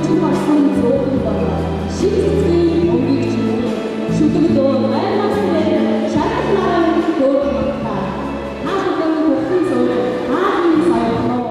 хөгжим орсон зөвхөн болоо шив цэцгийн өнгийг чимээ шүлэгдөө байлгасрээ шатнаа дөөр мата хаалган бүхэн зөө хаалгын саяхноо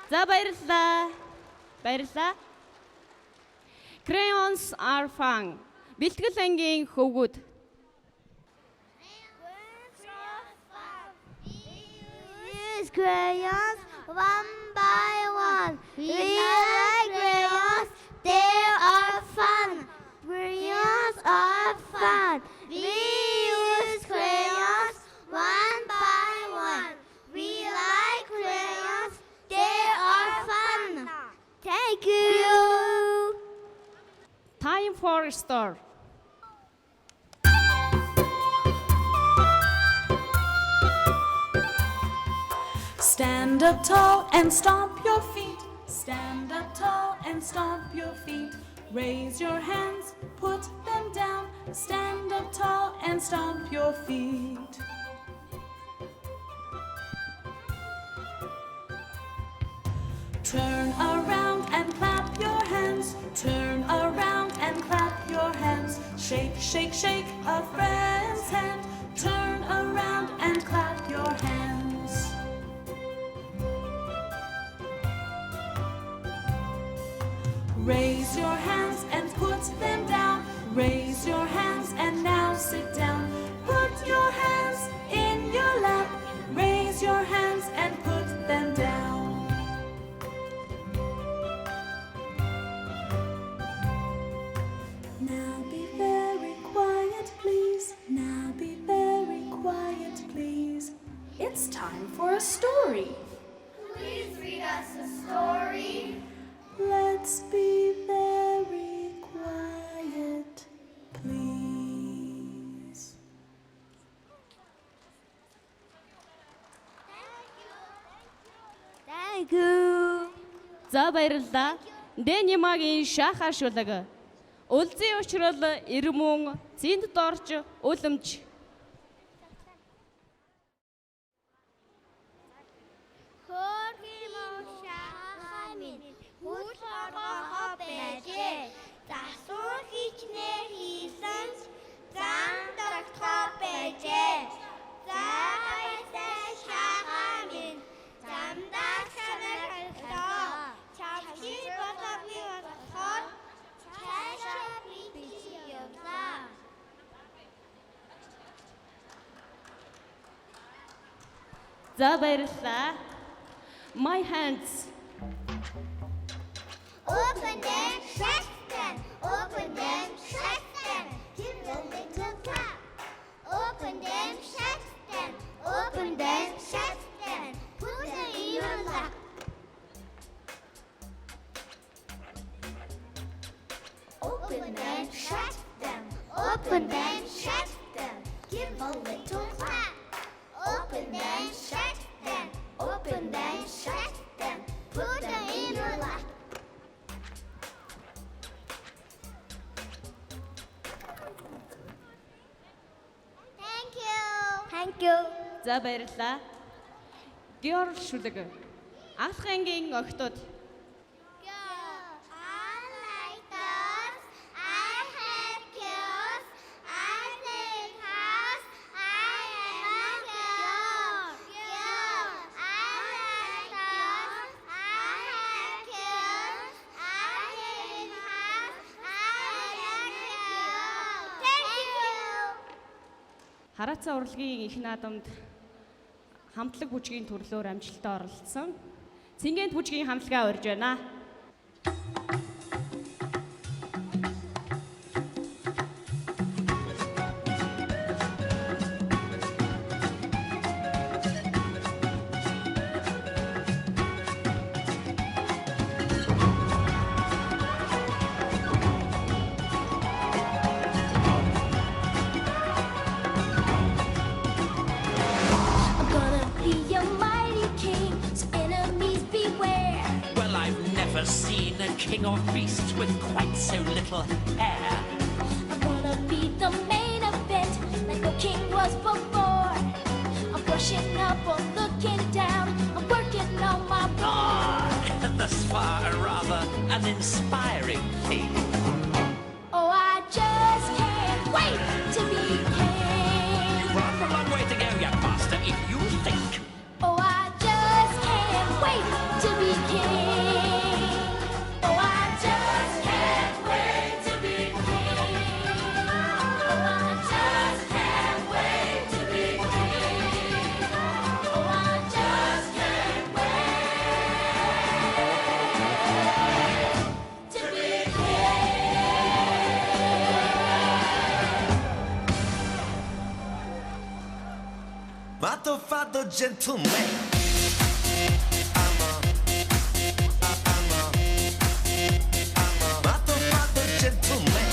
За баярлалаа. Баярлалаа. Crayons are fun. Бэлтгэл ангийн хөвгүүд. Use crayons one by one. We like crayons, they are fun. Crayons are fun. We use crayons one by one. We like crayons, they are fun. Thank you. Time for a store. Stand up tall and stomp your feet. Stand up tall and stomp your feet. Raise your hands, put them down. Stand up tall and stomp your feet. Turn around and clap your hands. Turn around and clap your hands. Shake, shake, shake a friend's hand. Turn around and clap your hands. Raise your hands and put them down. Raise your hands and now sit down. Put your hands in your lap. Raise your hands and put them down. Now be very quiet, please. Now be very quiet, please. It's time for a story. Please read us a story. Let's be very quiet, please. Thank you. За баярлалаа. Дэнемагийн шахар шүлэг. Үлзий учрал ирмүн зинт дорж үлэмж. Хөөрхий мушахамин хүлхоргоо бэжээ. Засвар хичнээн хийсэн зам догтгоо бэжээ. Заайсаа шахамин замдаа санагдаа. Чамши бодоги болохоор цаашаа би явлаа. За баярлалаа. My hands. Open them, shut them. Open them, shut them. Give a little clap. Open them, shut them. Open them, shut them. Put them in your lap. Open them, shut them. Open them, shut them. Give a little clap. Open them, shut them. Open them, shut them. Put them in your lap. Thank you. Thank you. За баярлалаа. Геор шүлэг. Анх ангийн охтууд. Unlike those, I have kills. I think house. I am a girl. Unlike those, I have kills. I think house. I am a girl. Thank you. Хараацаа урлагийн их наадамд хамтлаг бүжгийн төрлөөр амжилттай оролцсон. Цэнгэнт бүжгийн хамтлагаа урьж байна. I'm gonna be a mighty king, so enemies beware. Well, I've never seen a king or beast with quite so little hair. I'm gonna be the main event, like no king was before. I'm brushing up or looking down, I'm working on my roar. Thus far, rather an inspiring thing. Oh, I just can't wait to be king. You've rather a long way to go, young master, if you think Oh, I just can't wait to to be king. Oh, I just can't wait to be king. Oh, I just can't wait to be king. Oh, I just can't wait to be Vado, vado, gentleman. Vado, vado, gentleman.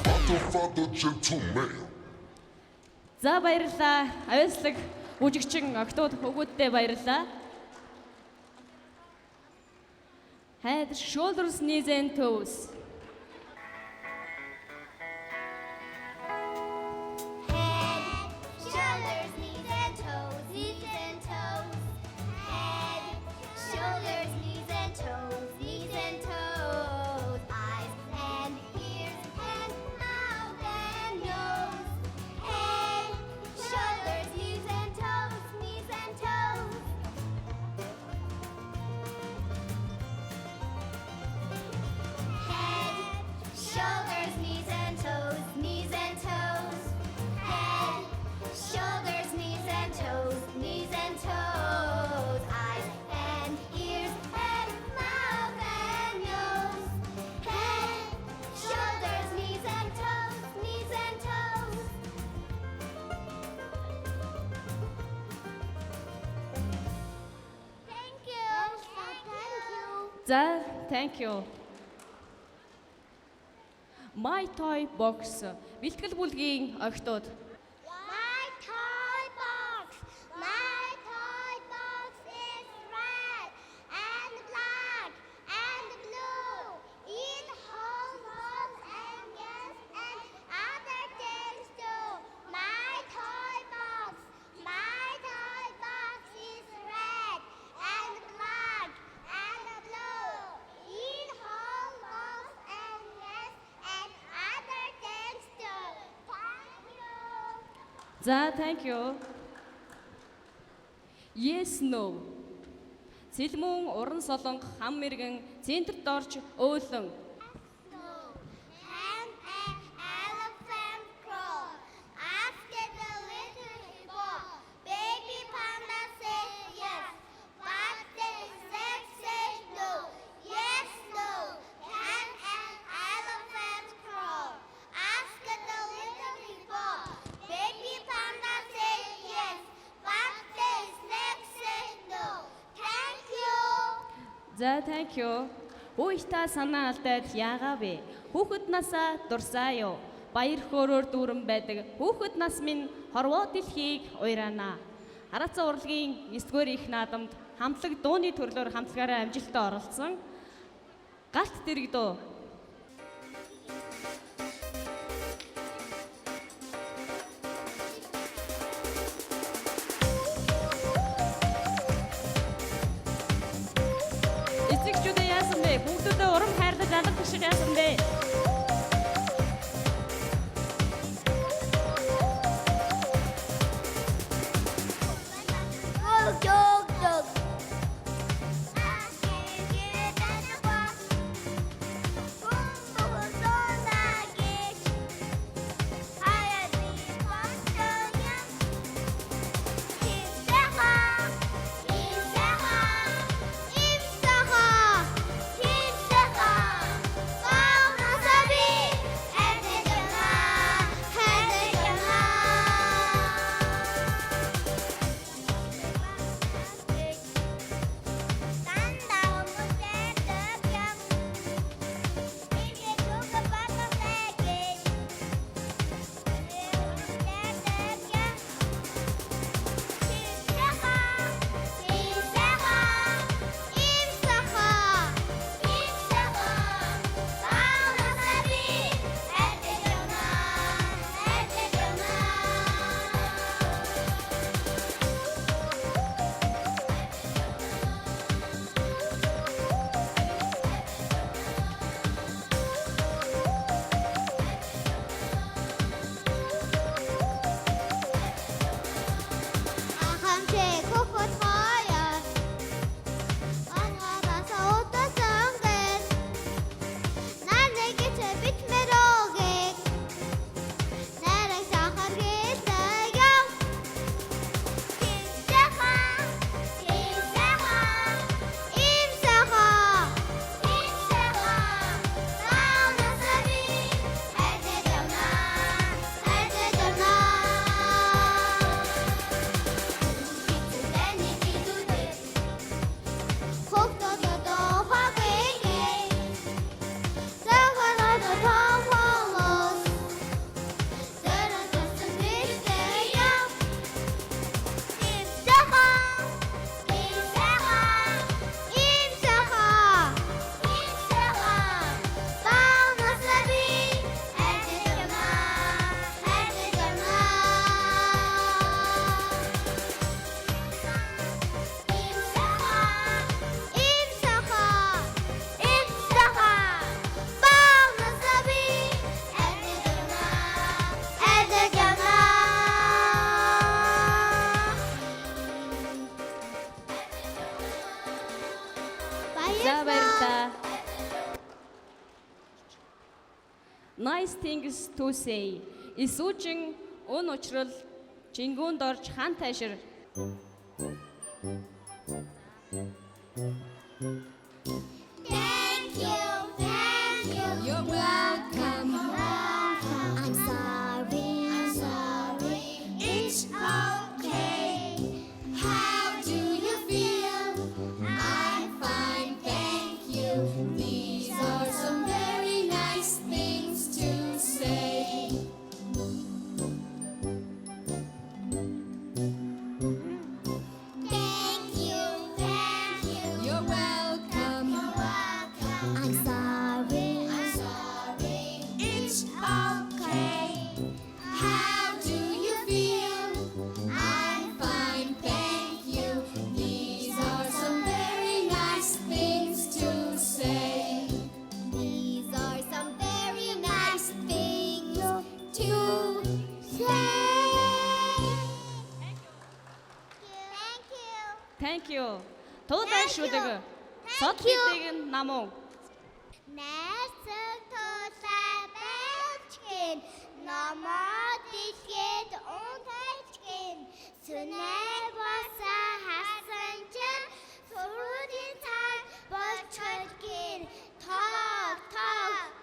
Vado, vado, gentleman. За баярлалаа. Авьяаслаг бүжигчин октод хөгүүдтэй баярлалаа. Head, shoulders, knees and toes. Head, shoulders, knees and toes, knees and toes. Head, shoulders, knees and toes, knees and toes. Eyes and ears and mouth and nose. Head, shoulders, knees and toes, knees and toes. Head, shoulders, knees and toes, knees and toes. Head, shoulders, knees and toes, knees and toes. Eyes and ears and mouth and nose. Head, shoulders, knees and toes, knees and toes. Thank you. За, thank you. My toy box. Бэлтгэл бүлгийн октод. My toy box is red and black and blue. It holds and yes and other things too. My toy box is red and black and blue. It holds and yes and other things too. Thank you. За, thank you. Yes, no. Сэлмүн уран солонго хам мэргэн центрт орж өөлөн. Can an elephant crawl? Asked the little hippo. Baby panda said yes, but the insect said no. Yes, no. Can an elephant crawl? Asked the little hippo. Baby panda said yes, but the insect said no. Thank you. За, thank you. Хүй та санаа алдаад яагаа вэ? Хүүхэд насаа дурсаа юу? Баяр хөөрөөр дүүрэн байдаг. Хүүхэд нас минь хорвоо дэлхийг уйраана. Хараацаа урлагийн 9-р их наадамд хамтлаг дууны төрлөөр хамтлагаараа амжилттай оролцсон. Галт дэрэг дуу. Эцэгчүүдээ яасан бэ? Хүүхдүүдээ урам хайрлаж алга шиг яасан бэ? Имсаха nice things to say. Исүүжин өн учрал жингүүнд орж хан тайшир. Thank you, thank you. You're welcome. I'm sorry, it's okay. How do you feel? I'm fine, thank you. These are some very nice things to say. Thank you, thank you. You're welcome. I'm sorry, it's okay. How do you feel? I'm fine, thank you. These are some very nice things to say. These are some very nice things to say. Thank you. Thank you. Туудай шүдэг. Сод хэлийг намуу. Найсаг тусаа байлчгэн намаад илгээд унтайчгэн сүнээ босаа хасан чинь суруудын цаг болчихгэн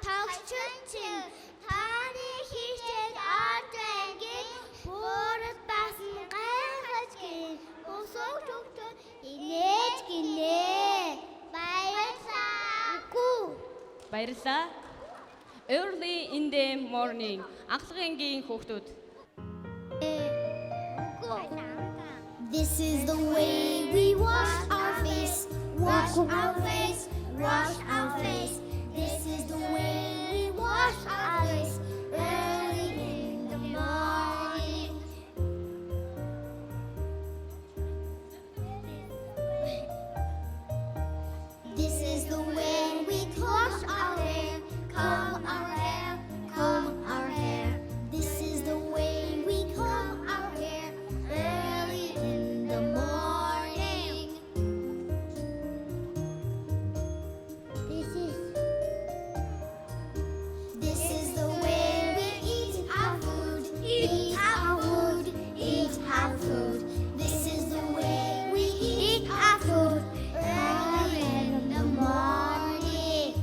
тогчсон чинь таны хийчээд ардэнгийн бүрд басан гайхажгэн босоо төгтөн инээж гинэ Баярлалаа. Early in the morning. Ахлагынгийн хүүхдүүд. This is the way we wash our face, wash our face, wash our face. This is the way we wash our face early in the morning. This is the way we wash our hair, comb our hair, comb our hair. This is the way we comb our hair early in the morning. This is the way we eat our food, eat our food, eat our food. This is the way we eat our food early in the morning.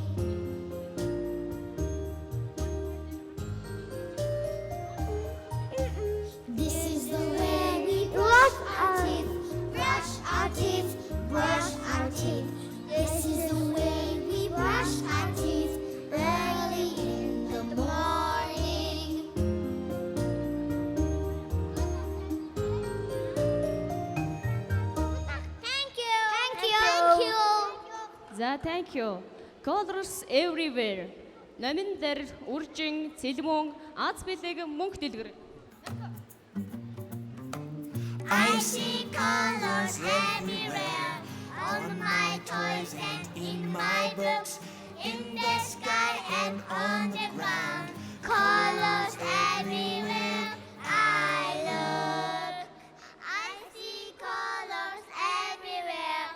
This is the way we brush our teeth, brush our teeth, brush our teeth. This is the way we brush our teeth early in the morning. Thank you. Thank you. Thank you. За thank you. Colors everywhere. Номин дээр үржин, цэлмөн, аз билег мөнх дэлгэр. I see colors everywhere on my toys and in my books, in the sky and on the ground. Colors everywhere I look. I see colors everywhere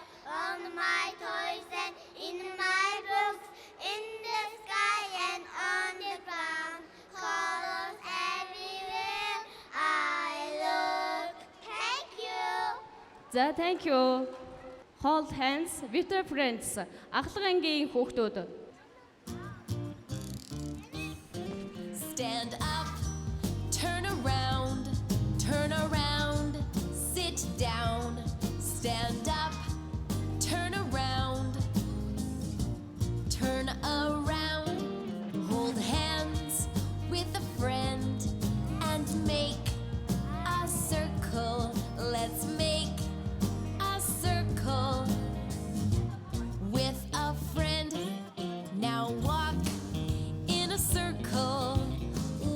on my toys and in my books, in the sky and on the ground. Colors everywhere I look. Thank you. За thank you. Hold hands with your friends. Ахлагынгийн хүүхдүүд. Stand up, turn around, sit down. Stand up, turn around, hold hands with a friend and make a circle. Let's make a circle with a friend. Now walk in a circle.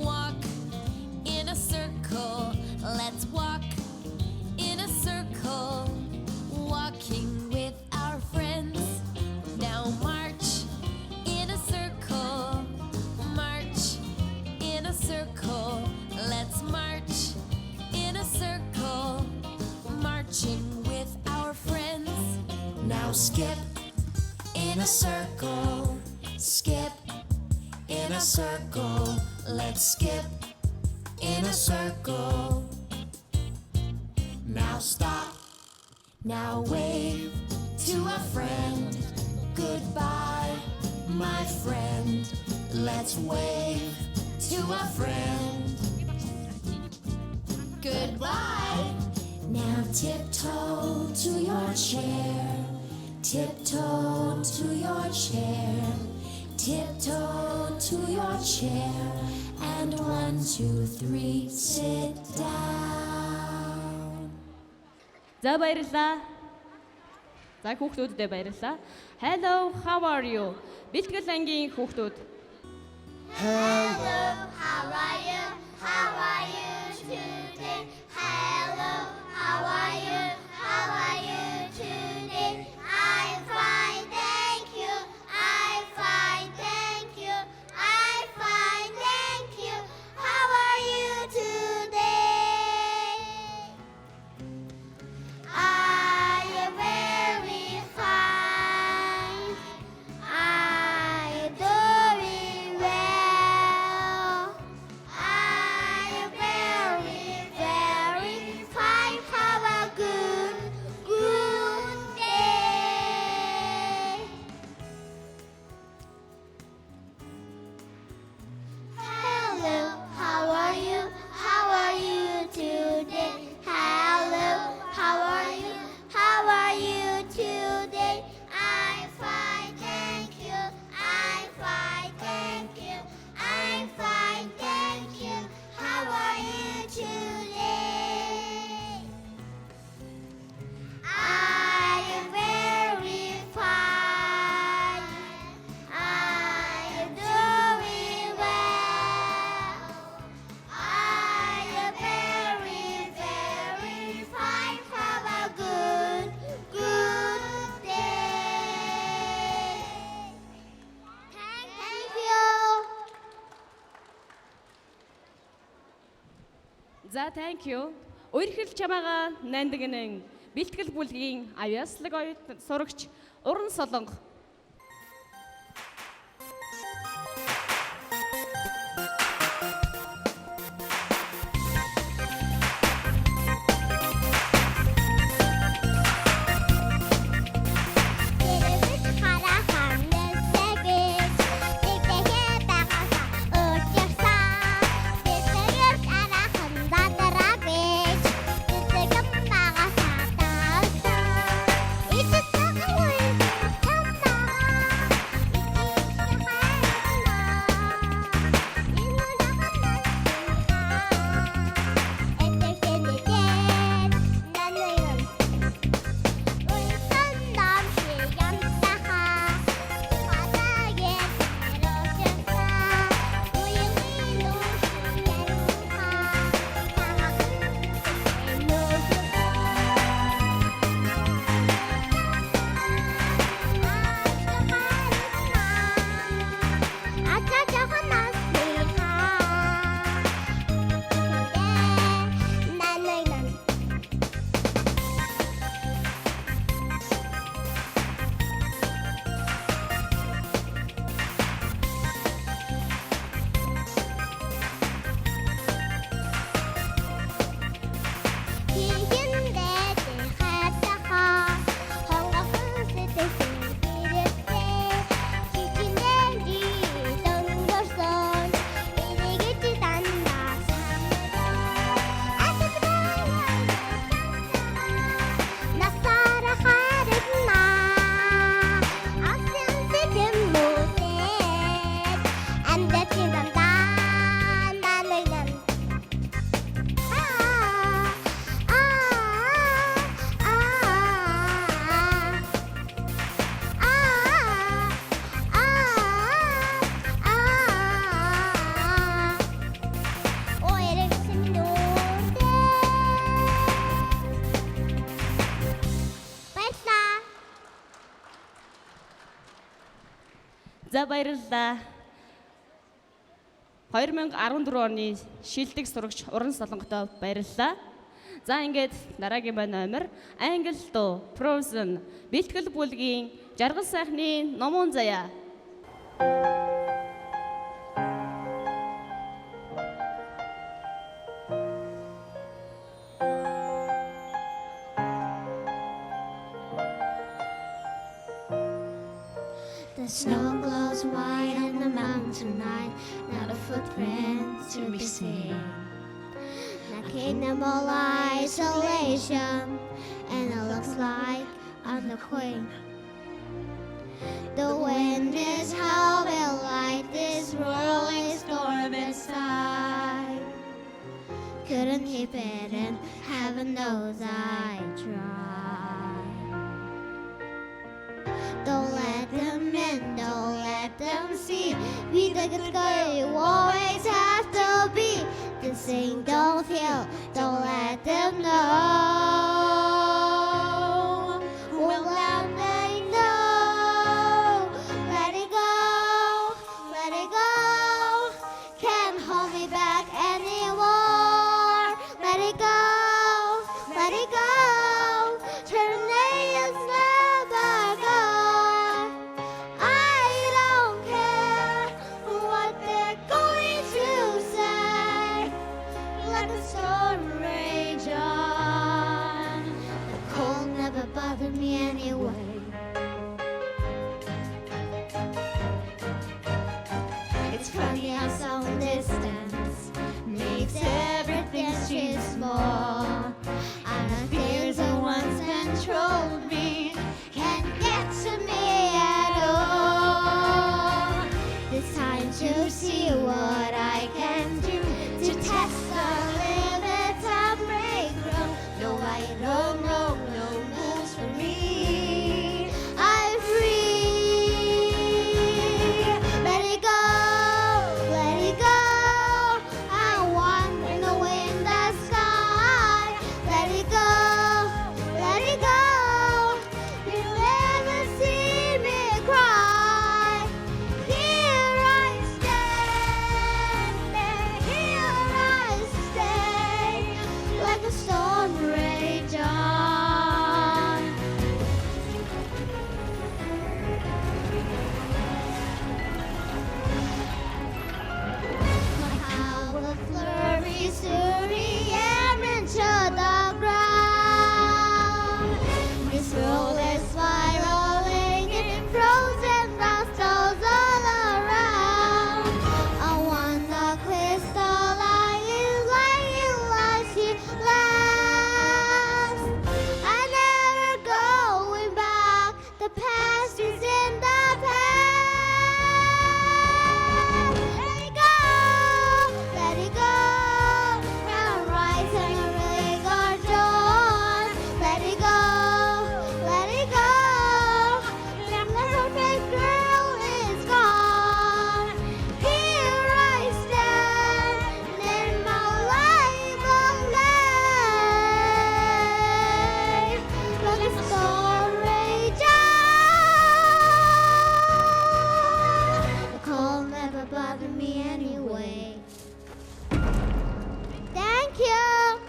Walk in a circle. Let's walk in a circle. Walking with our friends. Now march in a circle. March in a circle. Let's march in a circle. Marching with our friends. Now skip in a circle. Skip in in a circle. Let's skip in a circle. Now stop. Now wave to a friend. Goodbye, my friend. Let's wave to a friend. Goodbye. Now tiptoe to your chair. Tiptoe to your chair. Tiptoe to your chair. And 1, 2, 3, sit down. За баярлалаа. За хүүхдүүдэд баярлалаа. Hello, how are you? Бэлтгэл ангийн хүүхдүүд. Hello, how are you? How are you today? Hello, how are you? How are you today? I'm fine, thank you. I'm fine, thank you. I'm fine, thank you. How are you today? I am very fine. I'm doing well. I am very, very fine. Have a good day. Hello, how are you? How are you today? Hello, how are you? How are you today? I'm fine, thank you. I'm fine, thank you. I'm fine, thank you. How are you today? I am very fine. I am doing well. I am very, very fine. Have a good day. Thank you. За thank you. Үерхэл чамаага нандингэн бэлтгэл бүлгийн авьяаслаг оюут сурагч Уран Солонго. Тэрвэт хараахан нэсэгэж Тэгтэхээ байгасаа уучирсан Тэтгэрт араахан дадараа бэж Тэтгэм байгасаа таасан Итэтсэн үе тамаа За баярлалаа. 2014 оны шилдэг сурагч Уран Солонготой баярлалаа. За ингээд дараагийн байна номер англи дуу Frozen бэлтгэл бүлгийн жаргал сайхны номон заяа. The snow glows white on the mountain tonight, not a footprint to be seen. The kingdom of isolation, and it looks like I'm the queen. The wind is howling like this rolling storm inside. Couldn't keep it in, heaven knows I tried. Don't let them in, don't let them see. Be the good girl you always have to be. This thing don't feel, don't let them know. Well, let they know. Let it go, let it go. Can't hold me back anymore. Let it go, let it go. Tornadoes never gone. I don't care what they're going to say. Let the storm rage on. The cold never bothered me anyway. It's funny how some distance makes everything seem small. And the fears that once controlled me can't get to me at all. It's time to see what I can do to test the limits and break through. No, I don't know, no rules for me. I'm free. Let it go, let it go. I wander in the wind, the sky. Let it go, let it go. You'll never see me cry. Here I stand, here I stay, like a storm rage on. How the flurry Surrey air into the ground. This world is spiraling in frozen crystals all around. I want the crystalline light she last. I never going back. The past is in the past. Let it go, let it go. Now rise and a really got dawn. Let it go, let it go. The perfect girl is gone. Here I stand in my life of life, like a storm rage on. The cold never bothered me anyway. Thank you.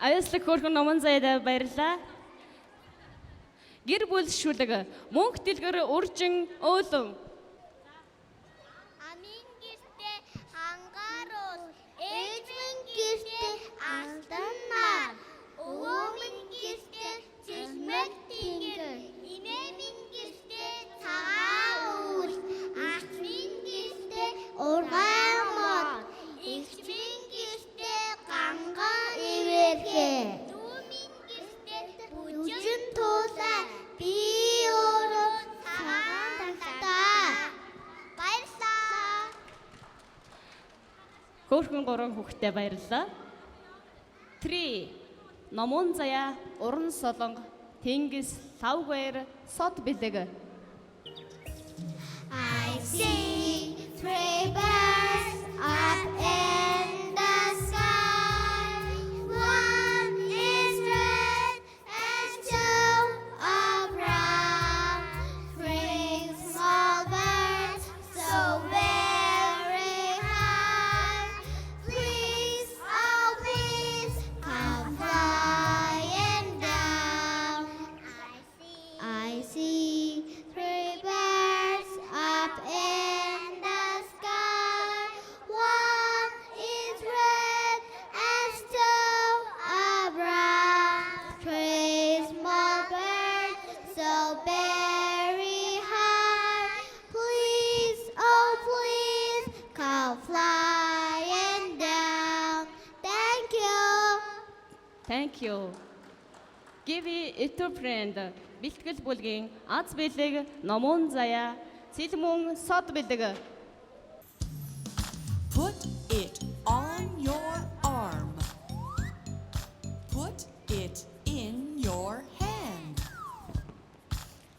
Аяслаг хөөрхөн номон заяад баярлаа. Гэр бүл шүлэг мөнх дэлгэр уржин өөлөн. Амин гэртээ хангаруул, ээжмэн гэртээ алтанмаар, өвөөмэн гэртээ цэсмэг тэнгэр, инээмэн гэртээ цагаан үл, ахмын гэртээ ургаан мод, ихчмэн гэртээ ганган ивэрхээ, дүүмэн гэртээ бүжин туулаа, би өөрөө цагаан тагтаа. Баярлалаа. Хөөрхөн гурван хүүхэдтэй баярлалаа. 3 номон заяа уран солонго тэнгис лавгээр сод бэлэг. I see three birds up in the sky. One is red and two are brown. Three small birds so very high. Please, oh please, come flying down. I see three birds up in the sky. Thank you. Give it to friend. Бэлтгэл бүлгийн аз бэлэг номон заяа цэлмүн сод бэлэг. Put it on your arm. Put it in your hand.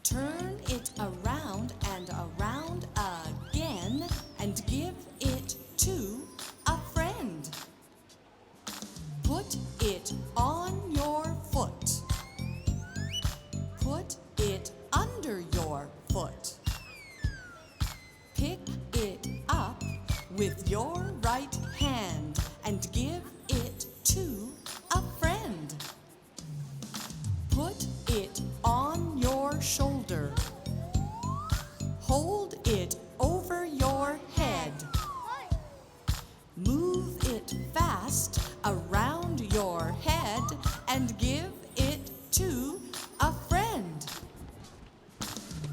Turn it around and around again and give it to a friend. Put it on your foot. Put it under your foot. Pick it up with your right hand and give it to a friend. Put it on your shoulder. Hold it over your head. Move it fast around your head and give it to a friend.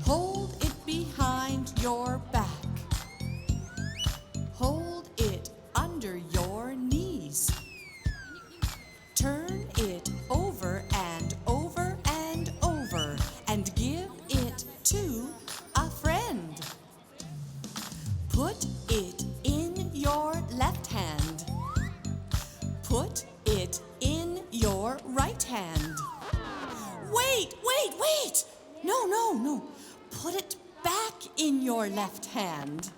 Hold it behind your back. Hold it under your knees. Turn it over and over and over and give it to a friend. Put it in your left hand. Put it in your right hand. Wait! No. Put it back in your left hand.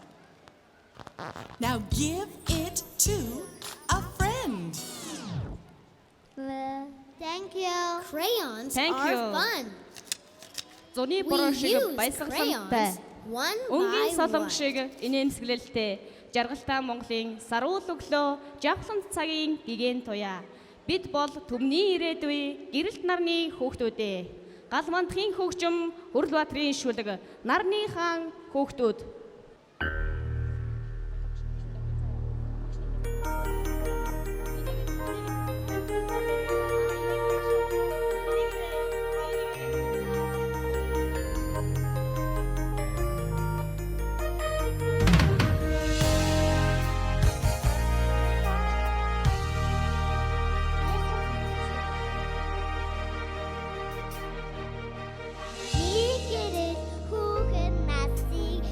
Now give it to a friend. Thank you. Crayons Thank are you. fun. Зуны We бороо шиг use баясгалантай. crayons one Өнгийн by солонг one. шиг инээмсэглэлтэй жаргалтай Монголын саруул өглөө жавхлан цагийн гигэн туяа. Бид бол төмний ирээдүй гэрэлт нарны хүүхдүүдээ. Гал мандахын хөгжим Хүрлбаатрийн шүлэг нарны хаан хүүхдүүд. Нэг гэрэл хүүхэн насыг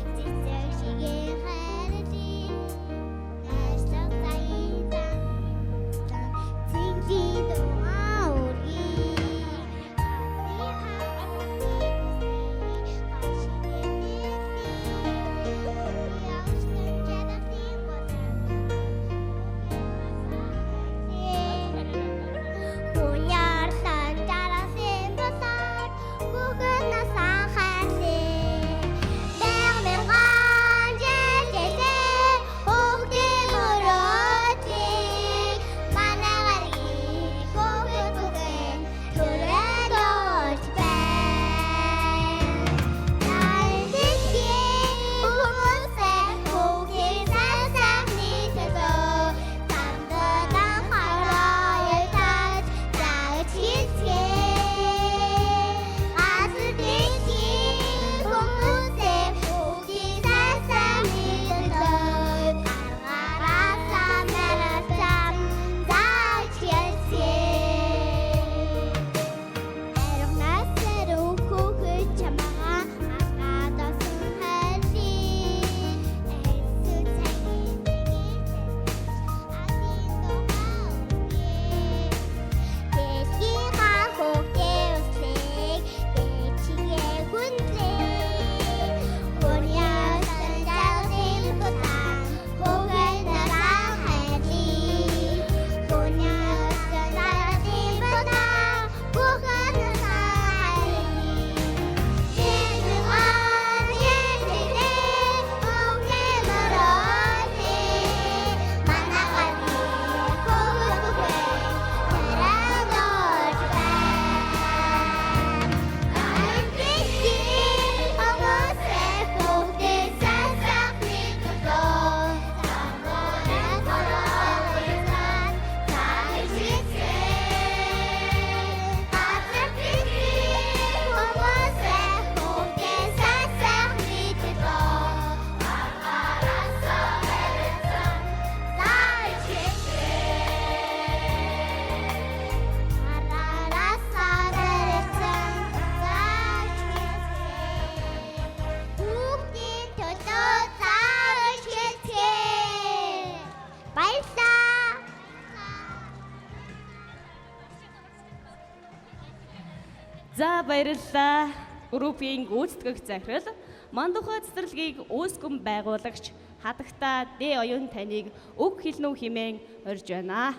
За баярлалаа. Группийн гүйцэтгэх захирал Мандухай цэцэрлэгийг үүсгэн байгуулагч хадагта Д оюун таныг үг хэлнүү хэмээн урьж байна.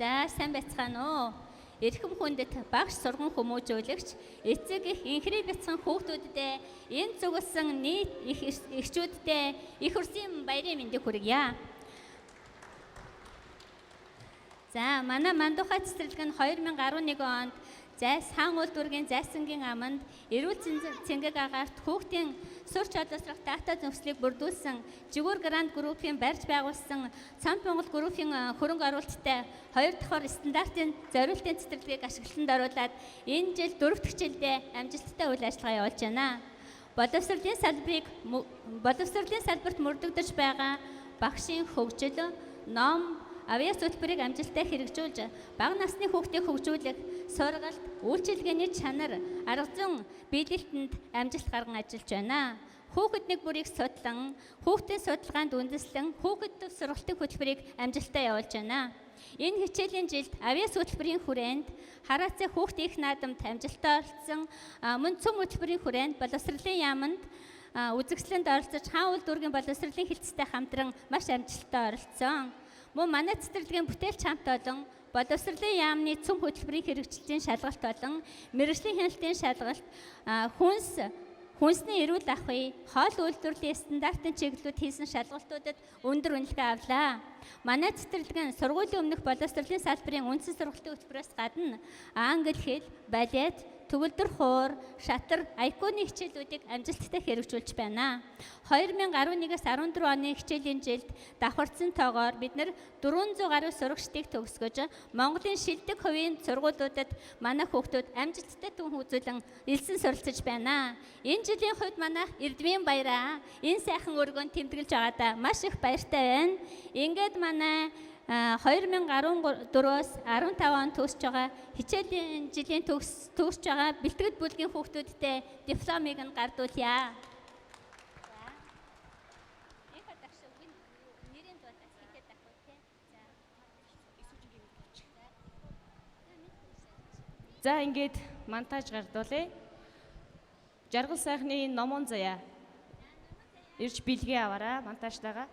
За сайн байцгаана уу. Эрхэм хүндэт багш сурган хүмүүжүүлэгч эцэг их инхри бяцхан хүүхдүүддээ энэ зүгэлсэн нийт эхчүүддээ их урсын баярын мэндийг хүргье. За манай Мандухай цэцэрлэг нь 2011 онд Зайс хаан үйлдвэргийн зайсангийн аманд эрүүл цэнгэг агаарт хүүхдийн сур чадварчлах дата зөвслийг бүрдүүлсэн Жигүүр Гранд группийн барьж байгуулсан Цамт Монгол группийн хөрөнгө оруулалттай 2 дахь стандартын зориултын цэцэрлэгийг ашиглалтанд оруулаад энэ жил 4 дахь жилдээ амжилттай үйл ажиллагаа явуулж байна. Боловсролын салбарт мөрдөгдөж байгаа багшийн хөгжил, ном, авиас хөтөлбөрийг амжилттай хэрэгжүүлж, бага насны хүүхдийг хөгжүүлэх, сургалт, үйлчилгээний чанар, арга зүйн биелэлтэнд амжилт гарган ажиллаж байна. Хүүхэд нэг бүрийг судлан, хүүхдийн судалгаанд үндэслэн, хүүхэд төв сургалтын хөтөлбөрийг амжилттай явуулж байна. Энэ хичээлийн жилд авиас хөтөлбөрийн хүрээнд хараацай хүүхдийн их наадамд амжилттай оролцсон, мөн цөм хөтөлбөрийн хүрээнд боловсролын яаманд үзэгслэнд оролцож, хаан үйлдвэргийн боловсролын хэлтстэй хамтран маш амжилттай оролцсон. Мөн манай цэцэрлэгийн бүтээлч хамт олон боловсролын яамны цөм хөтөлбөрийн хэрэгжилтийн шалгалт болон мэргэжлийн хяналтын шалгалт, хүнсний эрүүл ахуй, хоол үйлдвэрлэлийн стандартын чиглэлүүд хийсэн шалгалтуудад өндөр үнэлгээ авлаа. Манай цэцэрлэг нь сургуулийн өмнөх боловсролын салбарын үндсэн сургалтын хөтөлбөрөөс гадна англи хэл, балет, төгөлдөр хуур, шатар, айконы хичээлүүдийг амжилттай хэрэгжүүлж байна. 2011-аас 14 оны хичээлийн жилд давхарцсан тоогоор бид нар 400 гаруй сурагчдыг төгсгөж, Монголын шилдэг хувийн сургуулиудад манай хүүхдүүд амжилттай түн үзүүлэн элсэн суралцж байна. Энэ жилийн хувьд манай Эрдмийн баяраа энэ сайхан өргөнд тэмдэглэж байгаадаа маш их баяртай байна. Ингээд манай 2014-өөс 15 он төгсөж байгаа хичээлийн жилийн төгсөж байгаа бэлтгэл бүлгийн хүүхдүүдтэй дипломыг нь гардуулъя. За ингээд монтаж гардуулъя. Жаргал сайхны номон заяа. Ирж бэлгээ аваарай монтажтайгаа.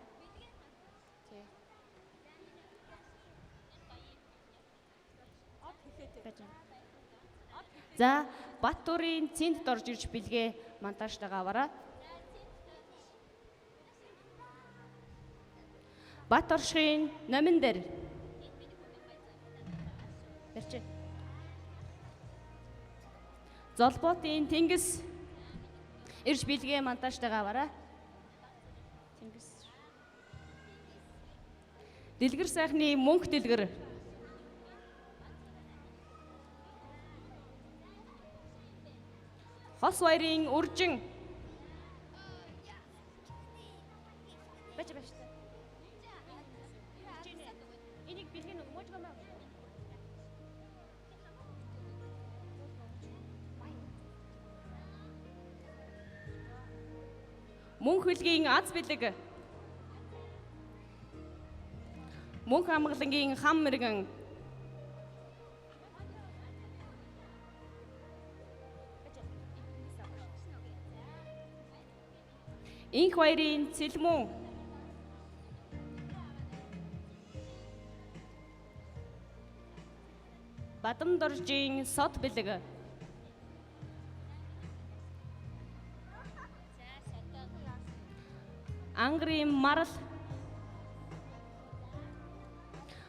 За Баттуурын цэнт орж ирж бэлгээ монтажтайгаа аваарай. Бат оршихын номин дээр. Барьж. Золботын тэнгис ирж бэлгээ монтажтайгаа аваарай. Тэнгис. Дэлгэр сайхны мөнх дэлгэр. Хос баярын үржин. Бач. Энийг бэлгэн үү? Мож гамаа. Мөнх хөлгийн аз бэлэг. Мөнх амгалангийн хам мэргэн. Инх баярын цэлмүн. Бадам доржийн сод бэлэг. Ангрын марал.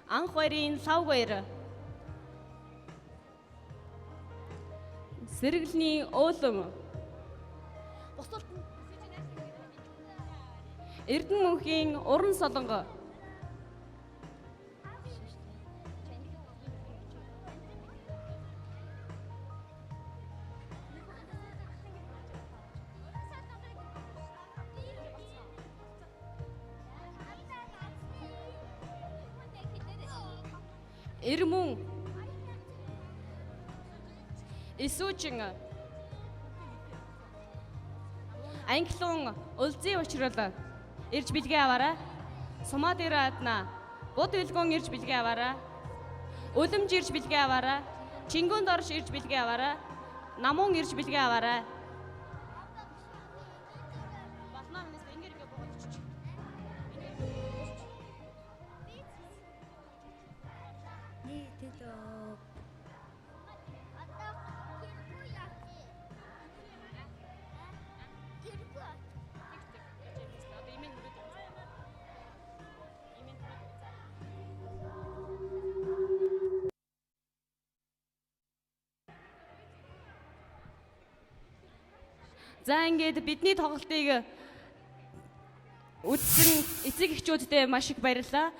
Анх баярын лав баяр. Сэргэлний уулан. Эрдэнэ мөнхийн уран солонго. Ирмүн. Исүүчин. Англиун улзын учрал. Ирж бэлгээ аваарай. Сумаа дээр адна. Буд билгүүн ирж бэлгээ аваарай. Үлэмж ирж бэлгээ аваарай. Чингүнд орж ирж бэлгээ аваарай. Намуун ирж бэлгээ аваарай. За ингээд бидний тоглолтыг үзсэн эцэг эхчүүдтэй маш их баярлалаа.